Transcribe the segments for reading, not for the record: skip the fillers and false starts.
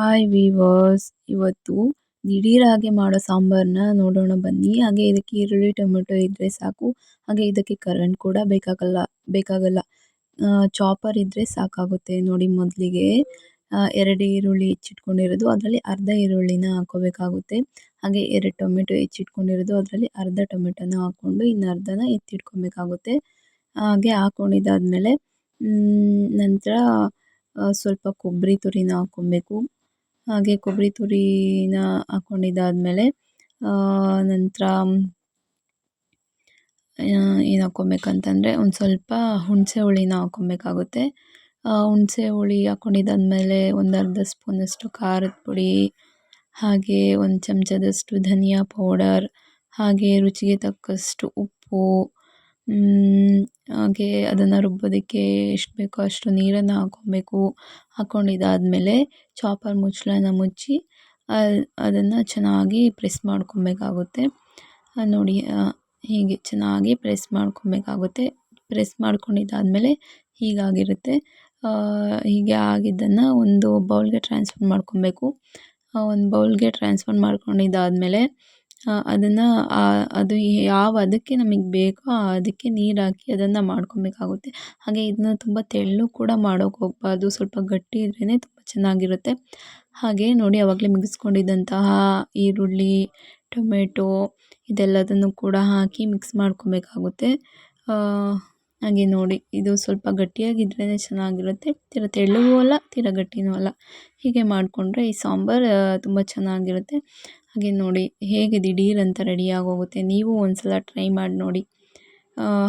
Hi viewers, ಇವತ್ತು ದಿಢೀರಾಗಿ ಮಾಡೋ ಸಾಂಬಾರನ್ನ ನೋಡೋಣ ಬನ್ನಿ. ಹಾಗೆ ಇದಕ್ಕೆ ಈರುಳ್ಳಿ ಟೊಮೆಟೊ ಇದ್ರೆ ಸಾಕು. ಹಾಗೆ ಇದಕ್ಕೆ ಕರೆಂಟ್ ಕೂಡ ಬೇಕಾಗಲ್ಲ. ಚಾಪರ್ ಇದ್ರೆ ಸಾಕಾಗುತ್ತೆ. ನೋಡಿ, ಮೊದಲಿಗೆ 2 ಈರುಳ್ಳಿ ಹೆಚ್ಚಿಟ್ಕೊಂಡಿರೋದು, ಅದರಲ್ಲಿ ಅರ್ಧ ಈರುಳ್ಳಿನ ಹಾಕೋಬೇಕಾಗುತ್ತೆ. ಹಾಗೆ 2 ಟೊಮೆಟೊ ಹೆಚ್ಚಿಟ್ಕೊಂಡಿರೋದು, ಅದರಲ್ಲಿ ಅರ್ಧ ಟೊಮೆಟೊನ ಹಾಕ್ಕೊಂಡು ಇನ್ನು ಅರ್ಧನ ಎತ್ತಿಟ್ಕೊಬೇಕಾಗುತ್ತೆ. ಹಾಗೆ ಹಾಕ್ಕೊಂಡಿದ್ದಾದ್ಮೇಲೆ ನಂತರ ಸ್ವಲ್ಪ ಕೊಬ್ಬರಿ ತುರಿನ ಹಾಕ್ಕೊಬೇಕು. ಹಾಗೆ ಕೊಬ್ಬರಿ ತುರಿನ ಹಾಕ್ಕೊಂಡಿದ್ದಾದ್ಮೇಲೆ ನಂತರ ಏನು ಹಾಕ್ಕೊಬೇಕಂತಂದರೆ ಒಂದು ಸ್ವಲ್ಪ ಹುಣಸೆ ಹುಳಿನ ಹಾಕ್ಕೊಬೇಕಾಗುತ್ತೆ. ಹುಣಸೆ ಹುಳಿ ಹಾಕ್ಕೊಂಡಿದ್ದಾದ್ಮೇಲೆ ಒಂದು ಅರ್ಧ ಸ್ಪೂನಷ್ಟು ಖಾರದ ಪುಡಿ, ಹಾಗೆ ಒಂದು ಚಮಚದಷ್ಟು ಧನಿಯಾ ಪೌಡರ್, ಹಾಗೆ ರುಚಿಗೆ ತಕ್ಕಷ್ಟು ಉಪ್ಪು, ಹಾಗೆ ಅದನ್ನು ರುಬ್ಬೋದಕ್ಕೆ ಎಷ್ಟು ಬೇಕೋ ಅಷ್ಟು ನೀರನ್ನು ಹಾಕ್ಕೊಬೇಕು. ಹಾಕ್ಕೊಂಡಿದ್ದಾದ್ಮೇಲೆ ಚಾಪರ್ ಮುಚ್ಚಳನ ಮುಚ್ಚಿ ಅದನ್ನು ಚೆನ್ನಾಗಿ ಪ್ರೆಸ್ ಮಾಡ್ಕೊಬೇಕಾಗುತ್ತೆ. ನೋಡಿ, ಹೀಗೆ ಚೆನ್ನಾಗಿ ಪ್ರೆಸ್ ಮಾಡ್ಕೊಬೇಕಾಗುತ್ತೆ. ಪ್ರೆಸ್ ಮಾಡ್ಕೊಂಡಿದ್ದಾದ್ಮೇಲೆ ಹೀಗಾಗಿರುತ್ತೆ. ಹೀಗೆ ಆಗಿದ್ದನ್ನು ಒಂದು ಬೌಲ್ಗೆ ಟ್ರಾನ್ಸ್ಫರ್ ಮಾಡ್ಕೊಬೇಕು. ಒಂದು ಬೌಲ್ಗೆ ಟ್ರಾನ್ಸ್ಫರ್ ಮಾಡ್ಕೊಂಡಿದ್ದಾದ್ಮೇಲೆ ಅದನ್ನು ಅದು ಯಾವ ಅದಕ್ಕೆ ನಮಗೆ ಬೇಕೋ ಅದಕ್ಕೆ ನೀರು ಹಾಕಿ ಅದನ್ನು ಮಾಡ್ಕೊಬೇಕಾಗುತ್ತೆ. ಹಾಗೆ ಇದನ್ನ ತುಂಬ ತೆಳ್ಳು ಕೂಡ ಮಾಡೋಕ್ಕೆ ಹೋಗಬಾರ್ದು, ಸ್ವಲ್ಪ ಗಟ್ಟಿ ಇದ್ರೇ ತುಂಬ ಚೆನ್ನಾಗಿರುತ್ತೆ. ಹಾಗೆ ನೋಡಿ, ಆವಾಗಲೇ ಮಿಕ್ಸ್ಕೊಂಡಿದ್ದಂತಹ ಈರುಳ್ಳಿ, ಟೊಮೆಟೊ ಇದೆಲ್ಲದನ್ನು ಕೂಡ ಹಾಕಿ ಮಿಕ್ಸ್ ಮಾಡ್ಕೊಬೇಕಾಗುತ್ತೆ. ಹಾಗೆ ನೋಡಿ, ಇದು ಸ್ವಲ್ಪ ಗಟ್ಟಿಯಾಗಿದ್ರೇ ಚೆನ್ನಾಗಿರುತ್ತೆ. ತೀರ ತೆಳ್ಳಗೂ ಅಲ್ಲ, ತೀರ ಗಟ್ಟಿನೂ ಅಲ್ಲ. ಹೀಗೆ ಮಾಡಿಕೊಂಡ್ರೆ ಈ ಸಾಂಬಾರು ತುಂಬ ಚೆನ್ನಾಗಿರುತ್ತೆ. ಹಾಗೆ ನೋಡಿ, ಹೇಗೆ ದಿಢೀರಂತ ರೆಡಿಯಾಗೋಗುತ್ತೆ. ನೀವು ಒಂದ್ಸಲ ಟ್ರೈ ಮಾಡಿ ನೋಡಿ.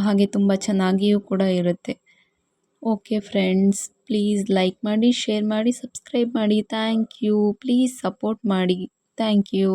ಹಾಗೆ ತುಂಬ ಚೆನ್ನಾಗಿಯೂ ಕೂಡ ಇರುತ್ತೆ. ಓಕೆ ಫ್ರೆಂಡ್ಸ್, ಪ್ಲೀಸ್ ಲೈಕ್ ಮಾಡಿ, ಶೇರ್ ಮಾಡಿ, ಸಬ್ಸ್ಕ್ರೈಬ್ ಮಾಡಿ. Thank you. ಪ್ಲೀಸ್ ಸಪೋರ್ಟ್ ಮಾಡಿ. Thank you.